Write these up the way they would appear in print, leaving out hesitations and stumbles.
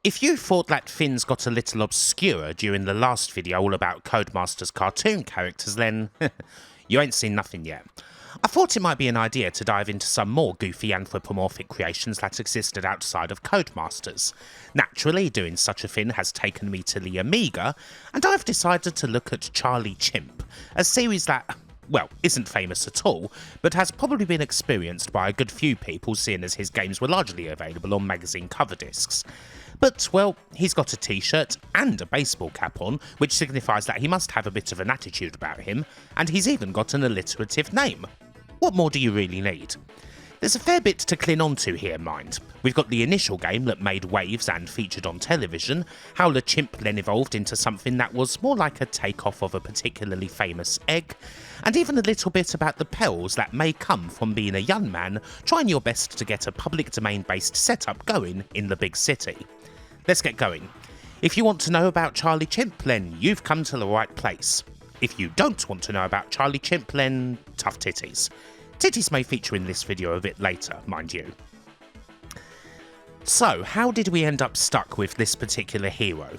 If you thought that things got a little obscure during the last video all about Codemaster's cartoon characters, then you ain't seen nothing yet. I thought it might be an idea to dive into some more goofy anthropomorphic creations that existed outside of Codemasters. Naturally, doing such a thing has taken me to the Amiga, and I've decided to look at Charlie Chimp, a series that, well, isn't famous at all, but has probably been experienced by a good few people seeing as his games were largely available on magazine cover discs. But, well, he's got a t-shirt and a baseball cap on, which signifies that he must have a bit of an attitude about him, and he's even got an alliterative name. What more do you really need? There's a fair bit to cling on to here, mind. We've got the initial game that made waves and featured on television, how the chimp then evolved into something that was more like a takeoff of a particularly famous egg, and even a little bit about the perils that may come from being a young man trying your best to get a public domain based setup going in the big city. Let's get going. If you want to know about Charlie Chimp, then you've come to the right place. If you don't want to know about Charlie Chimp, then tough titties. Titties may feature in this video a bit later, mind you. So, how did we end up stuck with this particular hero?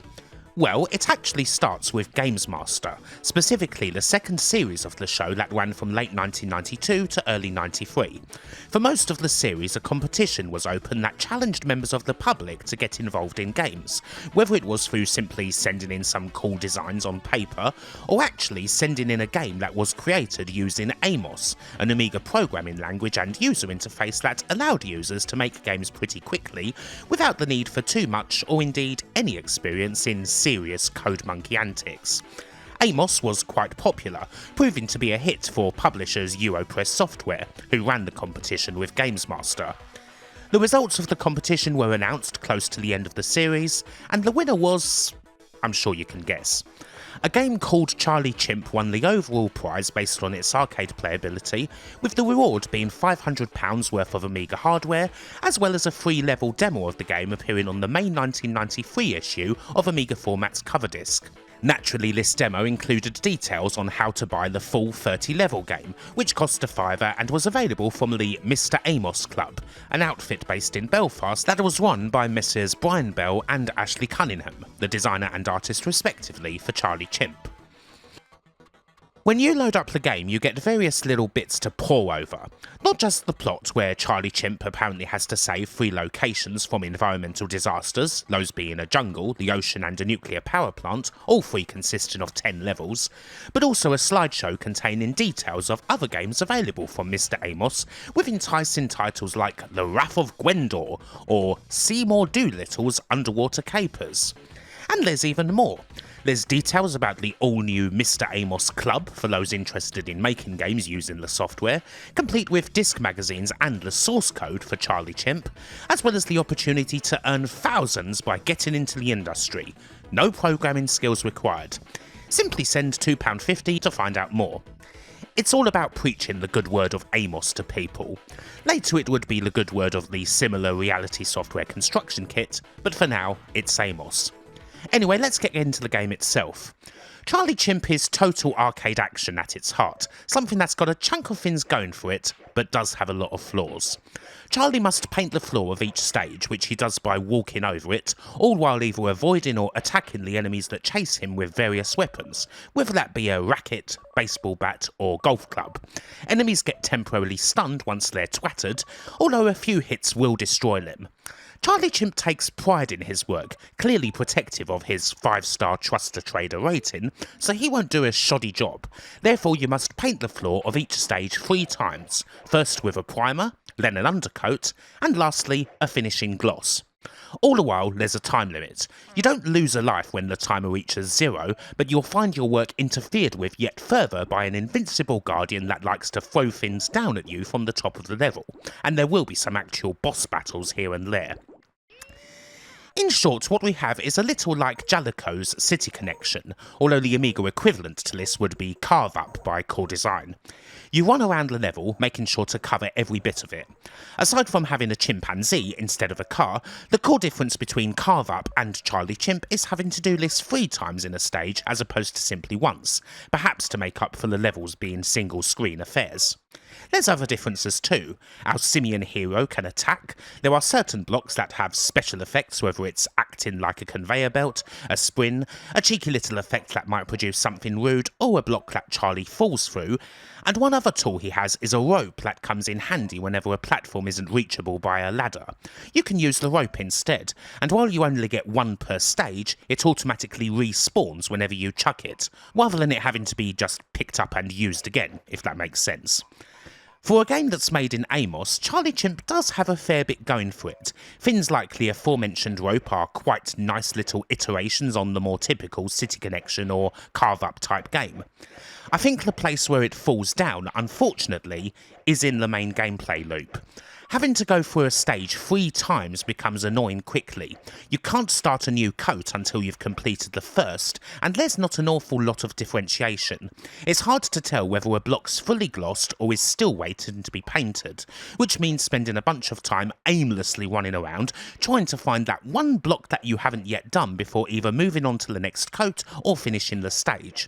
Well, it actually starts with Games Master, specifically the second series of the show that ran from late 1992 to early 93. For most of the series, a competition was open that challenged members of the public to get involved in games, whether it was through simply sending in some cool designs on paper, or actually sending in a game that was created using Amos, an Amiga programming language and user interface that allowed users to make games pretty quickly, without the need for too much or indeed any experience in serious code monkey antics. Amos was quite popular, proving to be a hit for publishers Europress Software, who ran the competition with Games Master. The results of the competition were announced close to the end of the series, and the winner was, I'm sure you can guess. A game called Charlie Chimp won the overall prize based on its arcade playability, with the reward being £500 worth of Amiga hardware, as well as a free level demo of the game appearing on the May 1993 issue of Amiga Format's cover disc. Naturally, this demo included details on how to buy the full 30-level game, which cost a £5 and was available from the Mr Amos Club, an outfit based in Belfast that was run by Messrs Brian Bell and Ashley Cunningham, the designer and artist respectively for Charlie Chimp. When you load up the game, you get various little bits to pore over. Not just the plot, where Charlie Chimp apparently has to save 3 locations from environmental disasters, those being a jungle, the ocean and a nuclear power plant, all 3 consisting of 10 levels, but also a slideshow containing details of other games available from Mr Amos, with enticing titles like The Wrath of Gwendor, or Seymour Doolittle's Underwater Capers. And there's even more. There's details about the all-new Mr Amos Club for those interested in making games using the software, complete with disc magazines and the source code for Charlie Chimp, as well as the opportunity to earn thousands by getting into the industry. No programming skills required. Simply send £2.50 to find out more. It's all about preaching the good word of Amos to people. Later it would be the good word of the similar reality software construction kit, but for now, it's Amos. Anyway, let's get into the game itself. Charlie Chimp is total arcade action at its heart, something that's got a chunk of things going for it, but does have a lot of flaws. Charlie must paint the floor of each stage, which he does by walking over it, all while either avoiding or attacking the enemies that chase him with various weapons, whether that be a racket, baseball bat or golf club. Enemies get temporarily stunned once they're twattered, although a few hits will destroy them. Charlie Chimp takes pride in his work, clearly protective of his 5-star Truster Trader rating, so he won't do a shoddy job. Therefore you must paint the floor of each stage 3 times, first with a primer, then an undercoat, and lastly a finishing gloss. All the while there's a time limit. You don't lose a life when the timer reaches 0, but you'll find your work interfered with yet further by an invincible guardian that likes to throw things down at you from the top of the level, and there will be some actual boss battles here and there. In short, what we have is a little like Jalico's City Connection, although the Amiga equivalent to this would be Carve Up by Core Design. You run around the level, making sure to cover every bit of it. Aside from having a chimpanzee instead of a car, the core difference between Carve Up and Charlie Chimp is having to do this 3 times in a stage as opposed to simply once, perhaps to make up for the levels being single screen affairs. There's other differences too. Our simian hero can attack. There are certain blocks that have special effects, whether it's acting like a conveyor belt, a spin, a cheeky little effect that might produce something rude, or a block that Charlie falls through. And one other tool he has is a rope that comes in handy whenever a platform isn't reachable by a ladder. You can use the rope instead, and while you only get one per stage, it automatically respawns whenever you chuck it, rather than it having to be just picked up and used again, if that makes sense. For a game that's made in Amos, Charlie Chimp does have a fair bit going for it. Things like the aforementioned rope are quite nice little iterations on the more typical City Connection or carve-up type game. I think the place where it falls down, unfortunately, is in the main gameplay loop. Having to go through a stage 3 times becomes annoying quickly. You can't start a new coat until you've completed the first, and there's not an awful lot of differentiation. It's hard to tell whether a block's fully glossed or is still waiting to be painted, which means spending a bunch of time aimlessly running around trying to find that one block that you haven't yet done before either moving on to the next coat or finishing the stage.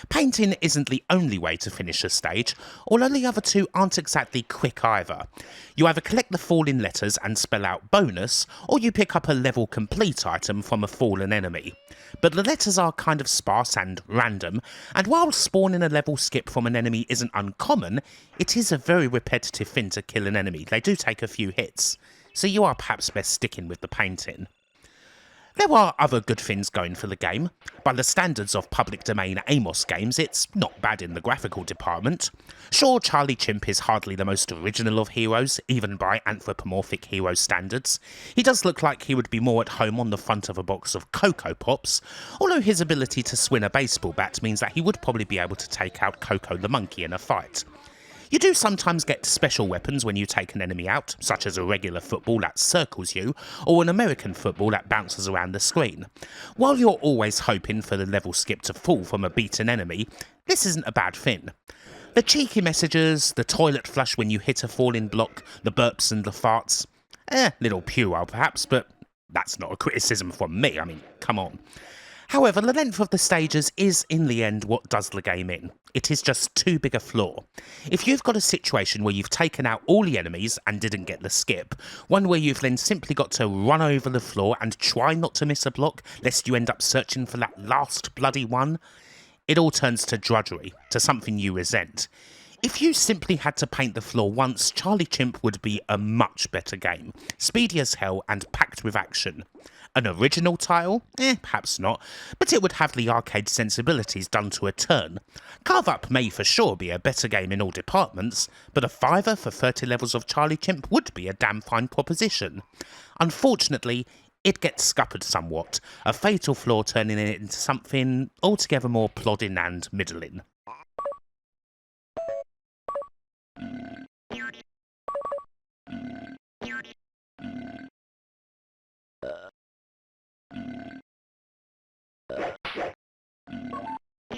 Painting isn't the only way to finish a stage, although the other two aren't exactly quick either. You either collect the fallen letters and spell out bonus, or you pick up a level complete item from a fallen enemy. But the letters are kind of sparse and random, and while spawning a level skip from an enemy isn't uncommon, it is a very repetitive thing to kill an enemy. They do take a few hits, so you are perhaps best sticking with the painting. There are other good things going for the game. By the standards of public domain Amos games, it's not bad in the graphical department. Sure, Charlie Chimp is hardly the most original of heroes, even by anthropomorphic hero standards. He does look like he would be more at home on the front of a box of Cocoa Pops, although his ability to swing a baseball bat means that he would probably be able to take out Coco the monkey in a fight. You do sometimes get special weapons when you take an enemy out, such as a regular football that circles you, or an American football that bounces around the screen. While you're always hoping for the level skip to fall from a beaten enemy, this isn't a bad thing. The cheeky messages, the toilet flush when you hit a falling block, the burps and the farts, little puerile perhaps, but that's not a criticism from me, I mean, come on. However, the length of the stages is, in the end, what does the game in. It is just too big a flaw. If you've got a situation where you've taken out all the enemies and didn't get the skip, one where you've then simply got to run over the floor and try not to miss a block, lest you end up searching for that last bloody one, it all turns to drudgery, to something you resent. If you simply had to paint the floor once, Charlie Chimp would be a much better game. Speedy as hell and packed with action. An original title? Perhaps not, but it would have the arcade sensibilities done to a turn. Carve Up may for sure be a better game in all departments, but a $5 for 30 levels of Charlie Chimp would be a damn fine proposition. Unfortunately, it gets scuppered somewhat, a fatal flaw turning it into something altogether more plodding and middling.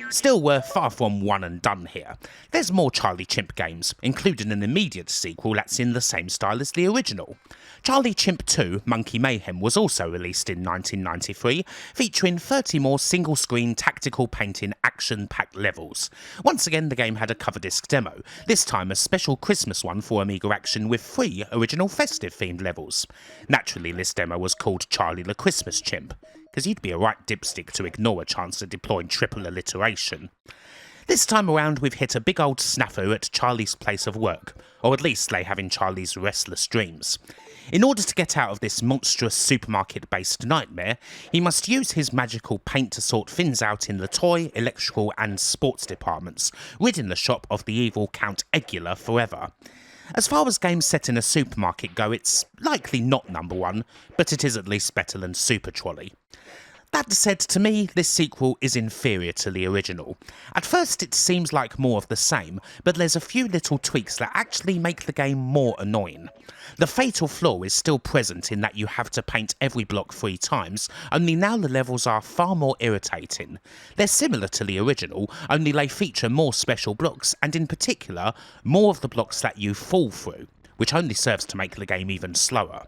Still, we're far from one and done here. There's more Charlie Chimp games, including an immediate sequel that's in the same style as the original. Charlie Chimp 2 Monkey Mayhem was also released in 1993, featuring 30 more single-screen tactical painting action-packed levels. Once again, the game had a cover disc demo, this time a special Christmas one for Amiga Action with 3 original festive-themed levels. Naturally, this demo was called Charlie the Christmas Chimp, because you'd be a right dipstick to ignore a chance of deploying triple alliteration. This time around we've hit a big old snafu at Charlie's place of work, or at least they having Charlie's restless dreams. In order to get out of this monstrous supermarket-based nightmare, he must use his magical paint to sort things out in the toy, electrical and sports departments, ridding the shop of the evil Count Egula forever. As far as games set in a supermarket go, it's likely not number one, but it is at least better than Super Trolley. That said, to me, this sequel is inferior to the original. At first it seems like more of the same, but there's a few little tweaks that actually make the game more annoying. The fatal flaw is still present in that you have to paint every block 3 times, only now the levels are far more irritating. They're similar to the original, only they feature more special blocks, and in particular, more of the blocks that you fall through, which only serves to make the game even slower.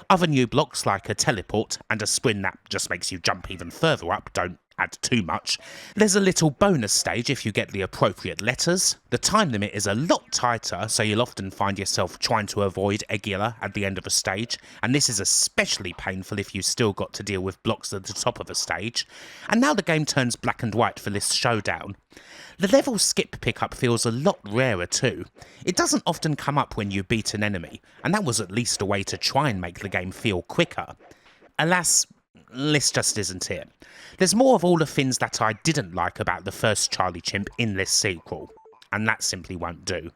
Other new blocks like a teleport and a sprint that just makes you jump even further up don't add too much. There's a little bonus stage if you get the appropriate letters. The time limit is a lot tighter, so you'll often find yourself trying to avoid Egula at the end of a stage, and this is especially painful if you've still got to deal with blocks at the top of a stage. And now the game turns black and white for this showdown. The level skip pickup feels a lot rarer too. It doesn't often come up when you beat an enemy, and that was at least a way to try and make the game feel quicker. Alas, this just isn't it. There's more of all the things that I didn't like about the first Charlie Chimp in this sequel, and that simply won't do.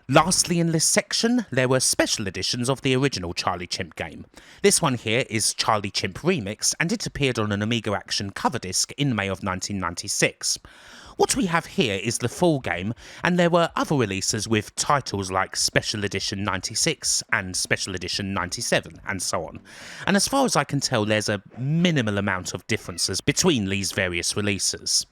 Lastly in this section, there were special editions of the original Charlie Chimp game. This one here is Charlie Chimp Remix, and it appeared on an Amiga Action cover disc in May of 1996. What we have here is the full game, and there were other releases with titles like Special Edition 96 and Special Edition 97 and so on. And as far as I can tell, there's a minimal amount of differences between these various releases.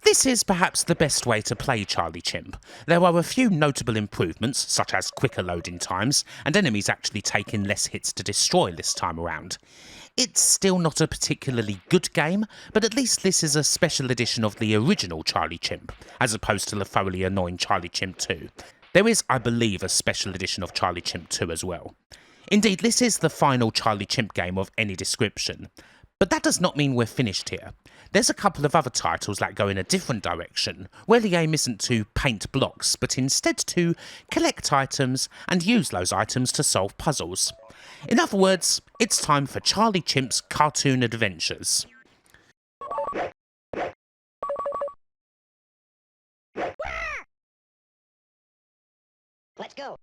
This is perhaps the best way to play Charlie Chimp. There are a few notable improvements, such as quicker loading times, and enemies actually taking less hits to destroy this time around. It's still not a particularly good game, but at least this is a special edition of the original Charlie Chimp, as opposed to the thoroughly annoying Charlie Chimp 2. There is, I believe, a special edition of Charlie Chimp 2 as well. Indeed, this is the final Charlie Chimp game of any description. But that does not mean we're finished here. There's a couple of other titles that go in a different direction, where the aim isn't to paint blocks, but instead to collect items and use those items to solve puzzles. In other words, it's time for Charlie Chimp's Cartoon Adventures. Let's go.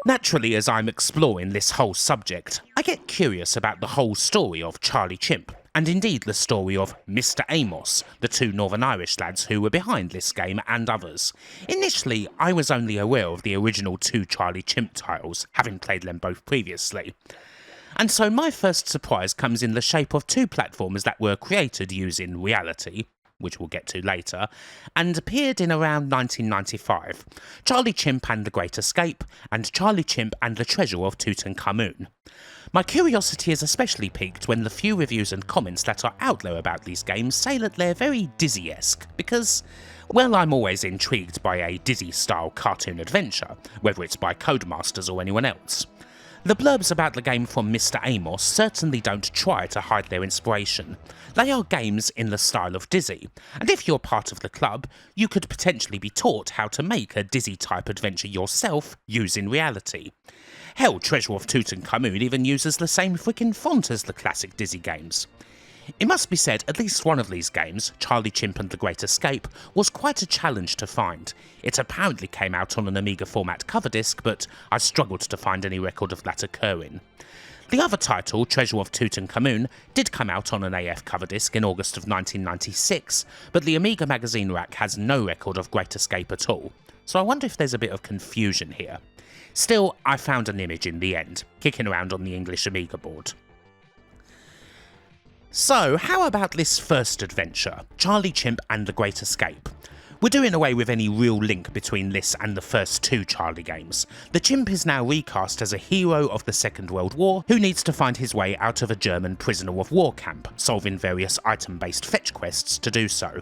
Naturally, as I'm exploring this whole subject, I get curious about the whole story of Charlie Chimp, and indeed the story of Mr. Amos, the two Northern Irish lads who were behind this game and others. Initially, I was only aware of the original two Charlie Chimp titles, having played them both previously. And so my first surprise comes in the shape of two platformers that were created using reality, which we'll get to later, and appeared in around 1995, Charlie Chimp and the Great Escape, and Charlie Chimp and the Treasure of Tutankhamun. My curiosity is especially piqued when the few reviews and comments that are out there about these games say that they're very Dizzy-esque, because, well, I'm always intrigued by a Dizzy-style cartoon adventure, whether it's by Codemasters or anyone else. The blurbs about the game from Mr. Amos certainly don't try to hide their inspiration. They are games in the style of Dizzy, and if you're part of the club, you could potentially be taught how to make a Dizzy-type adventure yourself using reality. Hell, Treasure of Tutankhamun even uses the same freaking font as the classic Dizzy games. It must be said, at least one of these games, Charlie Chimp and the Great Escape, was quite a challenge to find. It apparently came out on an Amiga format cover disc, but I struggled to find any record of that occurring. The other title, Treasure of Tutankhamun, did come out on an AF cover disc in August of 1996, but the Amiga magazine rack has no record of Great Escape at all, so I wonder if there's a bit of confusion here. Still, I found an image in the end, kicking around on the English Amiga board. So, how about this first adventure, Charlie Chimp and the Great Escape? We're doing away with any real link between this and the first two Charlie games. The Chimp is now recast as a hero of the Second World War who needs to find his way out of a German prisoner of war camp, solving various item-based fetch quests to do so.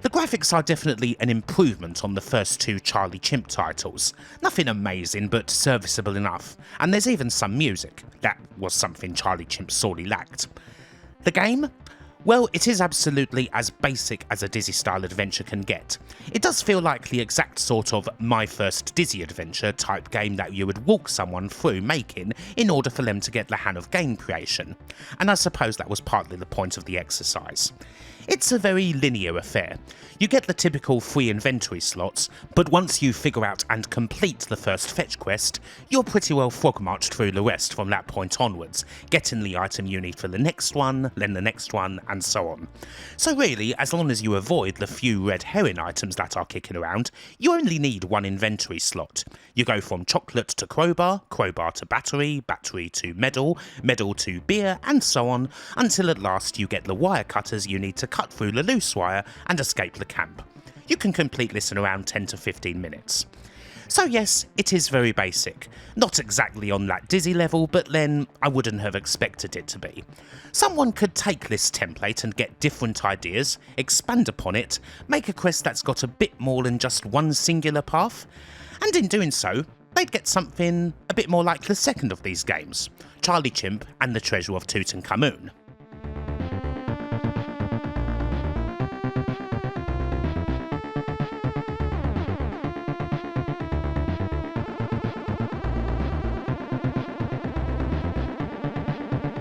The graphics are definitely an improvement on the first two Charlie Chimp titles. Nothing amazing, but serviceable enough, and there's even some music. That was something Charlie Chimp sorely lacked. The game? Well, it is absolutely as basic as a Dizzy-style adventure can get. It does feel like the exact sort of My First Dizzy Adventure type game that you would walk someone through making in order for them to get the hang of game creation, and I suppose that was partly the point of the exercise. It's a very linear affair. You get the typical free inventory slots, but once you figure out and complete the first fetch quest, you're pretty well frog-marched through the rest from that point onwards, getting the item you need for the next one, then the next one, and and so on. So really, as long as you avoid the few red herring items that are kicking around, you only need one inventory slot. You go from chocolate to crowbar, crowbar to battery, battery to medal, medal to beer, and so on, until at last you get the wire cutters you need to cut through the loose wire and escape the camp. You can complete this in around 10 to 15 minutes. So yes, it is very basic. Not exactly on that Dizzy level, but then I wouldn't have expected it to be. Someone could take this template and get different ideas, expand upon it, make a quest that's got a bit more than just one singular path, and in doing so, they'd get something a bit more like the second of these games, Charlie Chimp and the Treasure of Tutankhamun.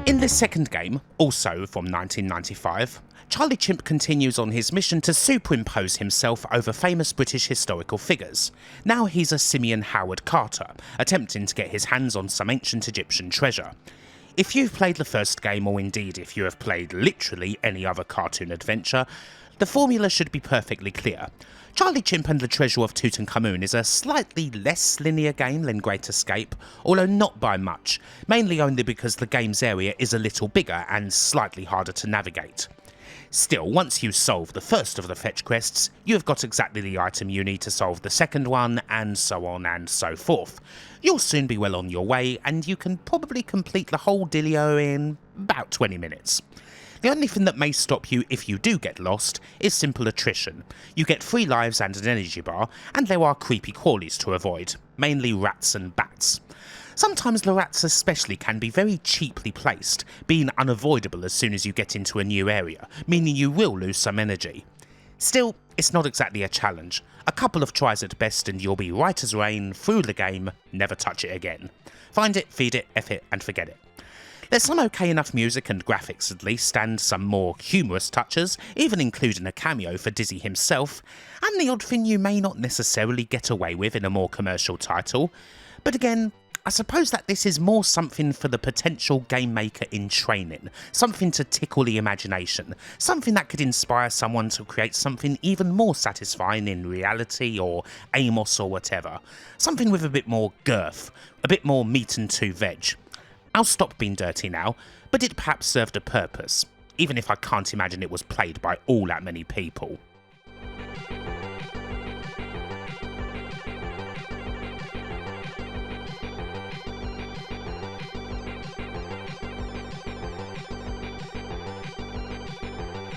In this second game, also from 1995, Charlie Chimp continues on his mission to superimpose himself over famous British historical figures. Now he's a simian Howard Carter, attempting to get his hands on some ancient Egyptian treasure. If you've played the first game, or indeed if you have played literally any other cartoon adventure, the formula should be perfectly clear. Charlie Chimp and the Treasure of Tutankhamun is a slightly less linear game than Great Escape, although not by much, mainly only because the game's area is a little bigger and slightly harder to navigate. Still, once you solve the first of the fetch quests, you have got exactly the item you need to solve the second one, and so on and so forth. You'll soon be well on your way, and you can probably complete the whole dealio in about 20 minutes. The only thing that may stop you if you do get lost is simple attrition. You get 3 lives and an energy bar, and there are creepy crawlies to avoid, mainly rats and bats. Sometimes the rats especially can be very cheaply placed, being unavoidable as soon as you get into a new area, meaning you will lose some energy. Still, it's not exactly a challenge. A couple of tries at best and you'll be right as rain through the game, never touch it again. Find it, feed it, F it, and forget it. There's some okay enough music and graphics at least, and some more humorous touches, even including a cameo for Dizzy himself, and the odd thing you may not necessarily get away with in a more commercial title. But again, I suppose that this is more something for the potential game maker in training, something to tickle the imagination, something that could inspire someone to create something even more satisfying in Reality or Amos or whatever, something with a bit more girth, a bit more meat and 2 veg. I'll stop being dirty now, but it perhaps served a purpose, even if I can't imagine it was played by all that many people.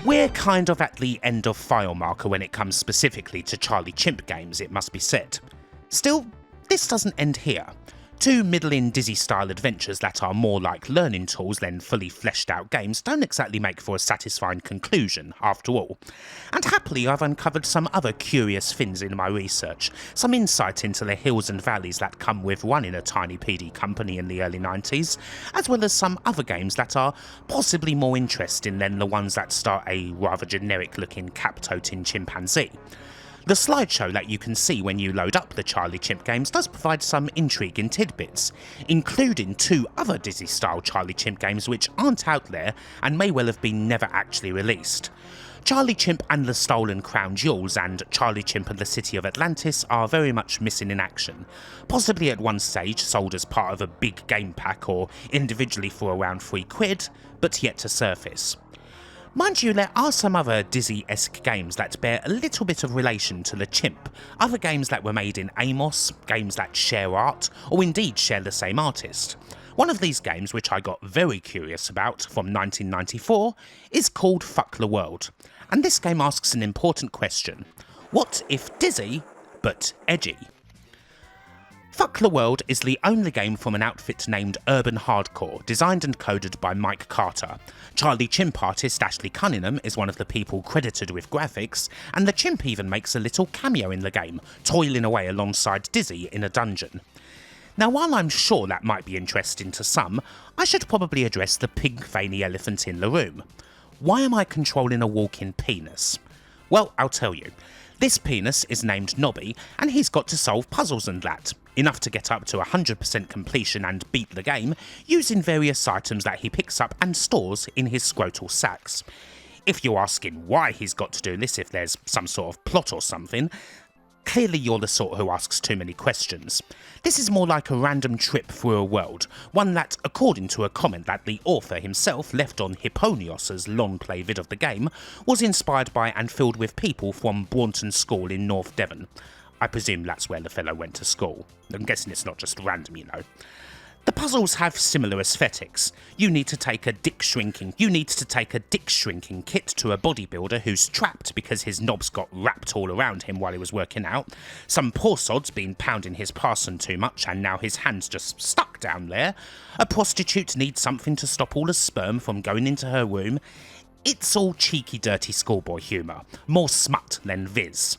We're kind of at the end of file marker when it comes specifically to Charlie Chimp games, it must be said. Still, this doesn't end here. 2 middling Dizzy-style adventures that are more like learning tools than fully fleshed out games don't exactly make for a satisfying conclusion, after all. And happily I've uncovered some other curious things in my research, some insight into the hills and valleys that come with running a tiny PD company in the early 90s, as well as some other games that are possibly more interesting than the ones that star a rather generic looking cap-toting chimpanzee. The slideshow that you can see when you load up the Charlie Chimp games does provide some intriguing tidbits, including 2 other Dizzy-style Charlie Chimp games which aren't out there and may well have been never actually released. Charlie Chimp and the Stolen Crown Jewels and Charlie Chimp and the City of Atlantis are very much missing in action, possibly at one stage sold as part of a big game pack or individually for around £3, but yet to surface. Mind you, there are some other Dizzy-esque games that bear a little bit of relation to the Chimp, other games that were made in Amos, games that share art, or indeed share the same artist. One of these games, which I got very curious about, from 1994, is called Fuck the World, and this game asks an important question: what if Dizzy, but edgy? Fuck the World is the only game from an outfit named Urban Hardcore, designed and coded by Mike Carter. Charlie Chimp artist Ashley Cunningham is one of the people credited with graphics, and the Chimp even makes a little cameo in the game, toiling away alongside Dizzy in a dungeon. Now, while I'm sure that might be interesting to some, I should probably address the pink veiny elephant in the room. Why am I controlling a walking penis? Well, I'll tell you. This penis is named Nobby, and he's got to solve puzzles and that, enough to get up to 100% completion and beat the game, using various items that he picks up and stores in his scrotal sacs. If you're asking why he's got to do this, if there's some sort of plot or something, clearly you're the sort who asks too many questions. This is more like a random trip through a world, one that, according to a comment that the author himself left on Hipponios' long play vid of the game, was inspired by and filled with people from Braunton School in North Devon. I presume that's where the fellow went to school. I'm guessing it's not just random, you know. The puzzles have similar aesthetics. You need to take a dick shrinking kit to a bodybuilder who's trapped because his knobs got wrapped all around him while he was working out. Some poor sod's been pounding his parson too much and now his hand's just stuck down there. A prostitute needs something to stop all the sperm from going into her womb. It's all cheeky dirty schoolboy humour, more smut than viz.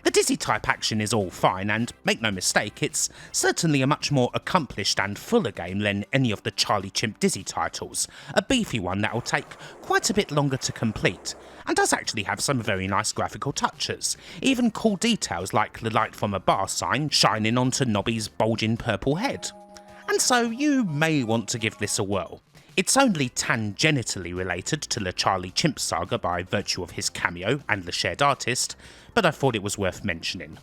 The Dizzy type action is all fine, and make no mistake, it's certainly a much more accomplished and fuller game than any of the Charlie Chimp Dizzy titles, a beefy one that'll take quite a bit longer to complete, and does actually have some very nice graphical touches, even cool details like the light from a bar sign shining onto Nobby's bulging purple head. And so you may want to give this a whirl. It's only tangentially related to the Charlie Chimp saga by virtue of his cameo and the shared artist, but I thought it was worth mentioning.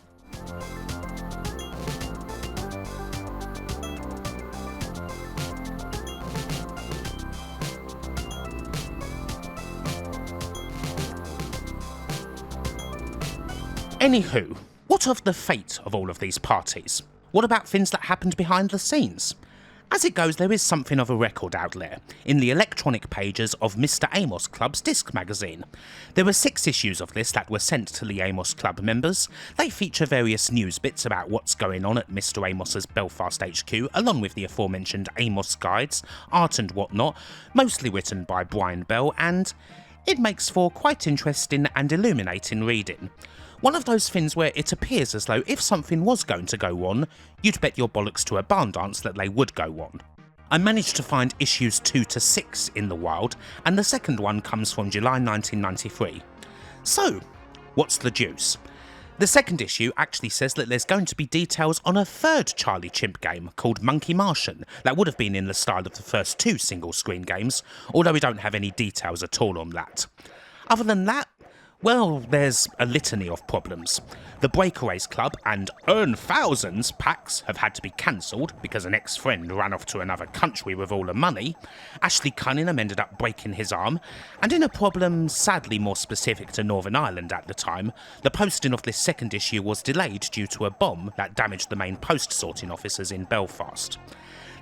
Anywho, what of the fate of all of these parties? What about things that happened behind the scenes? As it goes, there is something of a record out there, in the electronic pages of Mr. Amos Club's disc magazine. There were 6 issues of this that were sent to the Amos Club members. They feature various news bits about what's going on at Mr. Amos's Belfast HQ, along with the aforementioned Amos guides, art and whatnot, mostly written by Brian Bell, and it makes for quite interesting and illuminating reading. One of those things where it appears as though if something was going to go on, you'd bet your bollocks to a barn dance that they would go on. I managed to find issues 2 to 6 in the wild, and the second one comes from July 1993. So, what's the juice? The second issue actually says that there's going to be details on a third Charlie Chimp game called Monkey Martian that would have been in the style of the first 2 single-screen games, although we don't have any details at all on that. Other than that, well, there's a litany of problems. The Breakaways Club and Earn Thousands packs have had to be cancelled because an ex-friend ran off to another country with all the money. Ashley Cunningham ended up breaking his arm, and in a problem sadly more specific to Northern Ireland at the time, the posting of this second issue was delayed due to a bomb that damaged the main post sorting offices in Belfast.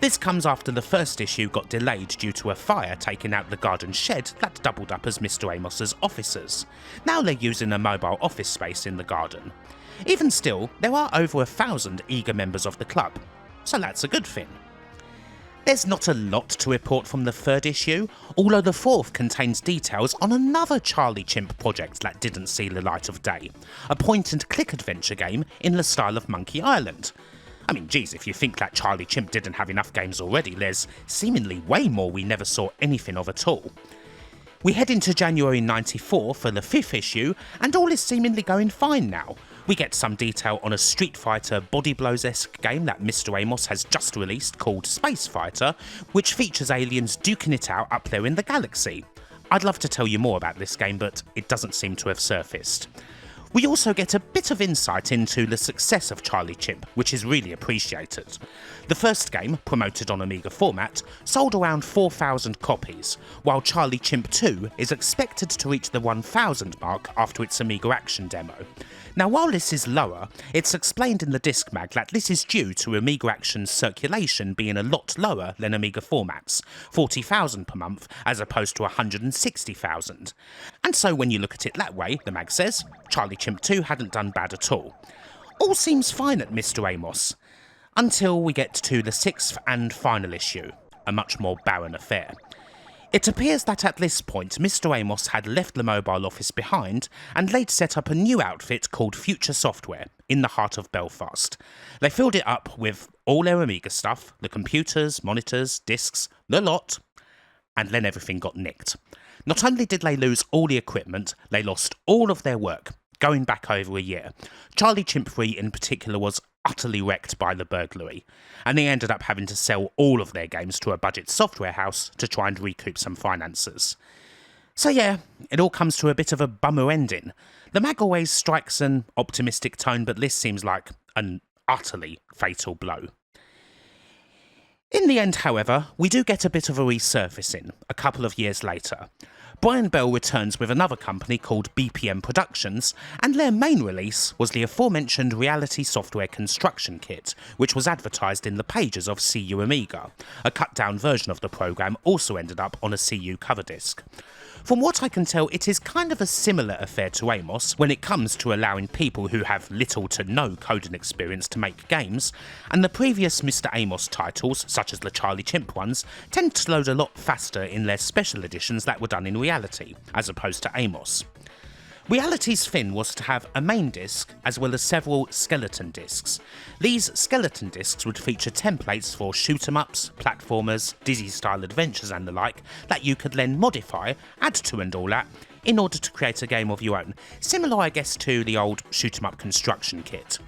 This comes after the first issue got delayed due to a fire taking out the garden shed that doubled up as Mr. Amos's offices. Now they're using a mobile office space in the garden. Even still, there are over 1,000 eager members of the club, so that's a good thing. There's not a lot to report from the third issue, although the fourth contains details on another Charlie Chimp project that didn't see the light of day, a point-and-click adventure game in the style of Monkey Island. I mean, geez, if you think that Charlie Chimp didn't have enough games already, there's seemingly way more we never saw anything of at all. We head into January 94 for the 5th issue, and all is seemingly going fine now. We get some detail on a Street Fighter Body Blows-esque game that Mr. Amos has just released called Space Fighter, which features aliens duking it out up there in the galaxy. I'd love to tell you more about this game, but it doesn't seem to have surfaced. We also get a bit of insight into the success of Charlie Chimp, which is really appreciated. The first game, promoted on Amiga format, sold around 4,000 copies, while Charlie Chimp 2 is expected to reach the 1,000 mark after its Amiga Action demo. Now, while this is lower, it's explained in the disc mag that this is due to Amiga Action's circulation being a lot lower than Amiga formats, 40,000 per month as opposed to 160,000. And so when you look at it that way, the mag says, Charlie Chimp 2 hadn't done bad at all. All seems fine at Mr. Amos, until we get to the 6th and final issue, a much more barren affair. It appears that at this point Mr. Amos had left the mobile office behind and they'd set up a new outfit called Future Software in the heart of Belfast. They filled it up with all their Amiga stuff, the computers, monitors, discs, the lot, and then everything got nicked. Not only did they lose all the equipment, they lost all of their work, going back over a year. Charlie Chimp 3 in particular was utterly wrecked by the burglary, and they ended up having to sell all of their games to a budget software house to try and recoup some finances. So yeah, it all comes to a bit of a bummer ending. The mag always strikes an optimistic tone, but this seems like an utterly fatal blow. In the end, however, we do get a bit of a resurfacing a couple of years later. Brian Bell returns with another company called BPM Productions, and their main release was the aforementioned reality software construction kit, which was advertised in the pages of CU Amiga. A cut-down version of the program also ended up on a CU cover disc. From what I can tell, it is kind of a similar affair to Amos when it comes to allowing people who have little to no coding experience to make games, and the previous Mr. Amos titles, such as the Charlie Chimp ones, tend to load a lot faster in their special editions that were done in Reality, as opposed to Amos. Reality's fin was to have a main disc as well as several skeleton discs. These skeleton discs would feature templates for shoot-em-ups, platformers, Dizzy-style adventures and the like that you could then modify, add to and all that, in order to create a game of your own, similar I guess to the old shoot-em-up construction kit.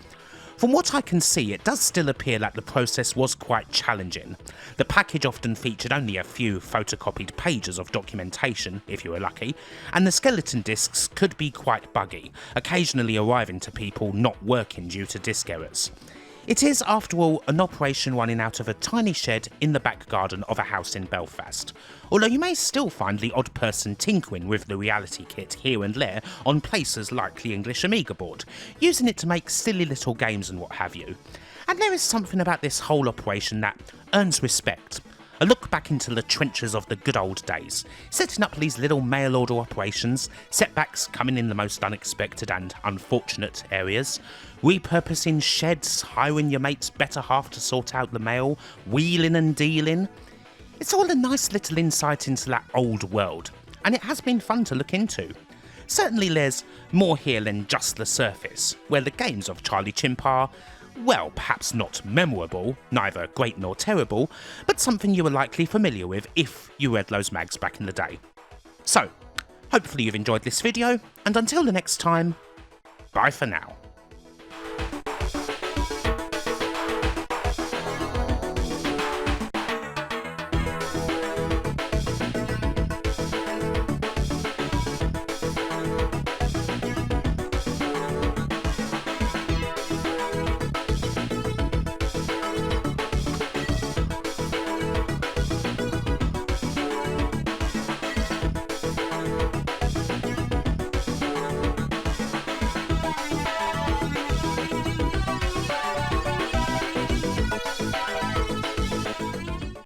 From what I can see, it does still appear that the process was quite challenging. The package often featured only a few photocopied pages of documentation, if you were lucky, and the skeleton discs could be quite buggy, occasionally arriving to people not working due to disk errors. It is, after all, an operation running out of a tiny shed in the back garden of a house in Belfast. Although you may still find the odd person tinkering with the reality kit here and there on places like the English Amiga board, using it to make silly little games and what have you. And there is something about this whole operation that earns respect. A look back into the trenches of the good old days, setting up these little mail order operations, setbacks coming in the most unexpected and unfortunate areas, repurposing sheds, hiring your mate's better half to sort out the mail, wheeling and dealing. It's all a nice little insight into that old world, and it has been fun to look into. Certainly there's more here than just the surface, where the games of Charlie Chimp are, well, perhaps not memorable, neither great nor terrible, but something you were likely familiar with if you read those mags back in the day. So, hopefully you've enjoyed this video, and until the next time, bye for now.